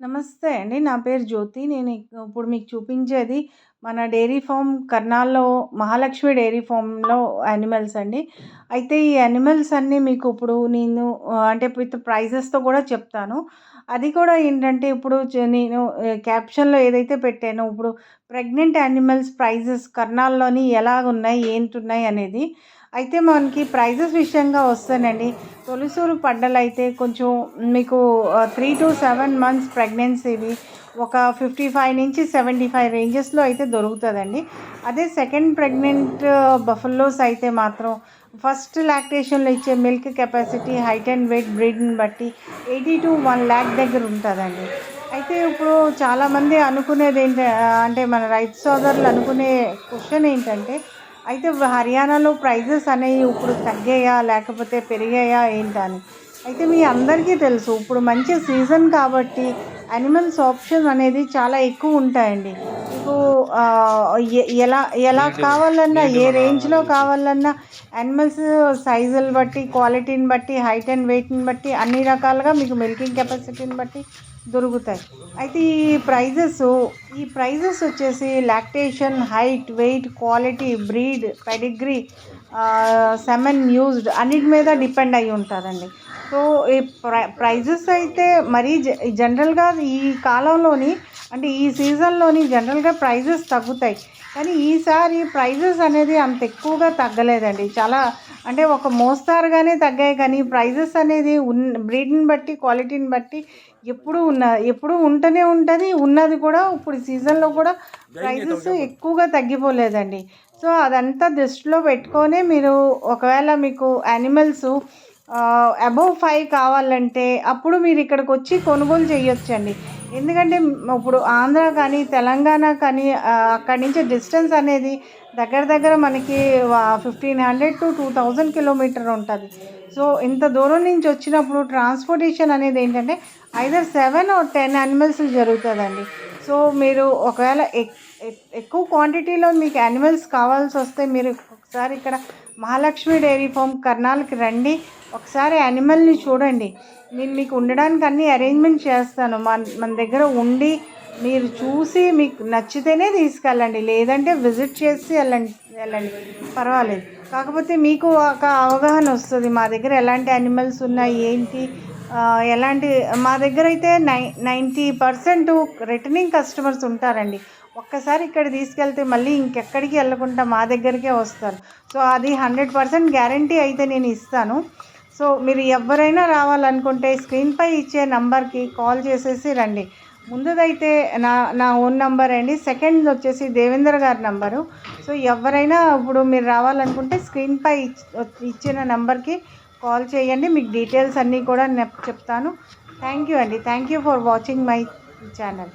నమస్తే అండి. నా పేరు జ్యోతి. నేను ఇప్పుడు మీకు చూపించేది మన డైరీ ఫార్మ్ కర్నాల్లో మహాలక్ష్మి డైరీ ఫార్మ్‌లో యానిమల్స్ అండి. అయితే ఈ యానిమల్స్ అన్నీ మీకు ఇప్పుడు నేను అంటే విత్ ప్రైజెస్‌తో కూడా చెప్తాను. అది కూడా ఏంటంటే ఇప్పుడు నేను క్యాప్షన్‌లో ఏదైతే పెట్టానో ఇప్పుడు ప్రెగ్నెంట్ యానిమల్స్ ప్రైజెస్ కర్నాల్‌లోని ఎలాగున్నాయి, ఏంటున్నాయి అనేది. అయితే మనకి ప్రైజెస్ విషయంగా వస్తేనండి, తొలిసూరు పడ్డలైతే కొంచెం మీకు 3-7 మంత్స్ ప్రెగ్నెన్సీవి ఒక 55-75 రేంజెస్‌లో అయితే దొరుకుతదండి. అదే సెకండ్ ప్రెగ్నెంట్ బఫెలోస్ అయితే మాత్రం ఫస్ట్ లాక్టేషన్‌లో ఇచ్చే milk capacity, height and weight బ్రీడ్‌ని బట్టి 80-1 లాక్ దగ్గర ఉంటదండి. అయితే ఇప్పుడు చాలామంది అంటే మన రైతు సోదరులు అనుకునే క్వెషన్ ఏంటంటే, అయితే హర్యానాలో ప్రైజెస్ అనేవి ఇప్పుడు తగ్గాయా? లేకపోతే పెరిగాయా ఏంటా అని. అయితే మీ అందరికీ తెలుసు ఇప్పుడు మంచి సీజన్ కాబట్టి యానిమల్స్ ఆప్షన్ అనేది చాలా ఎక్కువ ఉంటాయండి. మీకు ఎలా ఎలా కావాలన్నా, ఏ రేంజ్‌లో కావాలన్నా యానిమల్స్ సైజులు బట్టి, క్వాలిటీని బట్టి, హైట్ అండ్ వెయిట్‌ని బట్టి అన్ని రకాలుగా మీకు మిల్కింగ్ కెపాసిటీని బట్టి దొరుకుతాయి. అయితే ఈ ప్రైజెస్ వచ్చేసి lactation, height, weight, quality, breed, pedigree, semen used అన్నిటి మీద డిపెండ్ అయ్యి ఉంటుందండి. సో ఈ ప్రైజెస్ అయితే మరీ జనరల్‌గా ఈ కాలంలోని అంటే ఈ సీజన్‌లోని జనరల్‌గా ప్రైజెస్ తగ్గుతాయి. కానీ ఈసారి ప్రైజెస్ అనేది అంత ఎక్కువగా తగ్గలేదండి. చాలా అంటే ఒక మోస్తారుగానే తగ్గాయి కానీ ప్రైజెస్ అనేది బ్రీడ్‌ని బట్టి, క్వాలిటీని బట్టి ఎప్పుడూ ఉంటూనే ఉంటది. ఉన్నది కూడా ఇప్పుడు సీజన్‌లో కూడా ప్రైజెస్ ఎక్కువగా తగ్గిపోలేదండి. సో అదంతా దృష్టిలో పెట్టుకొనే మీరు ఒకవేళ మీకు యానిమల్స్ అబోవ్ 5 కావాలంటే అప్పుడు మీరు ఇక్కడికొచ్చి కొనుగోలు చేయొచ్చండి. ఎందుకంటే ఇప్పుడు ఆంధ్ర కానీ, తెలంగాణ కానీ అక్కడి నుంచి డిస్టెన్స్ అనేది దగ్గర దగ్గర మనకి 1500-2000 కిలోమీటర్ ఉంటది. సో ఇంత దూరం నుంచి వచ్చినప్పుడు ట్రాన్స్‌పోర్టేషన్ అనేది ఏంటంటే ఐదర్ 7 ఆర్ 10 యానిమల్స్ జరుగుతదండి. సో మీరు ఒకవేళ ఎక్కువ క్వాంటిటీలో మీకు యానిమల్స్ కావాల్సొస్తే మీరు ఒకసారి ఇక్కడ మహాలక్ష్మి డైరీ ఫార్మ్ కర్నాల్‌కి రండి. ఒకసారి యానిమల్‌ని చూడండి. నేను మీకు ఉండడానికి అన్ని అరేంజ్‌మెంట్ చేస్తాను. మన దగ్గర ఉండి మీరు చూసి మీకు నచ్చితేనే తీసుకెళ్ళండి. లేదంటే విజిట్ చేసి వెళ్ళండి పర్వాలేదు. కాకపోతే మీకు ఒక అవగాహన వస్తది. మా దగ్గర ఎలాంటి యానిమల్స్ ఉన్నాయి, ఏంటి మా దగ్గరైతే 90% రిటర్నింగ్ కస్టమర్స్ ఉంటారండి. ఒక్కసారి ఇక్కడ తీసుకెళ్తే మళ్ళీ ఇంకెక్కడికి వెళ్ళకుండా మా దగ్గరికే వస్తారు. సో అది 100% గ్యారంటీ అయితే నేను ఇస్తాను. సో మీరు ఎవరైనా రావాలనుకుంటే స్క్రీన్‌పై ఇచ్చే నంబర్‌కి కాల్ చేసేసి రండి. ముందుదైతే నా ఓన్ నంబర్ అండి. సెకండ్ వచ్చేసి దేవేందర్ గారి నంబరు. సో ఎవరైనా ఇప్పుడు మీరు రావాలనుకుంటే స్క్రీన్‌పై ఇచ్చిన నంబర్‌కి కాల్ చేయండి. మీకు డీటెయిల్స్ అన్నీ కూడా చెప్తాను. థ్యాంక్ యూ అండి. Thank you for watching my channel.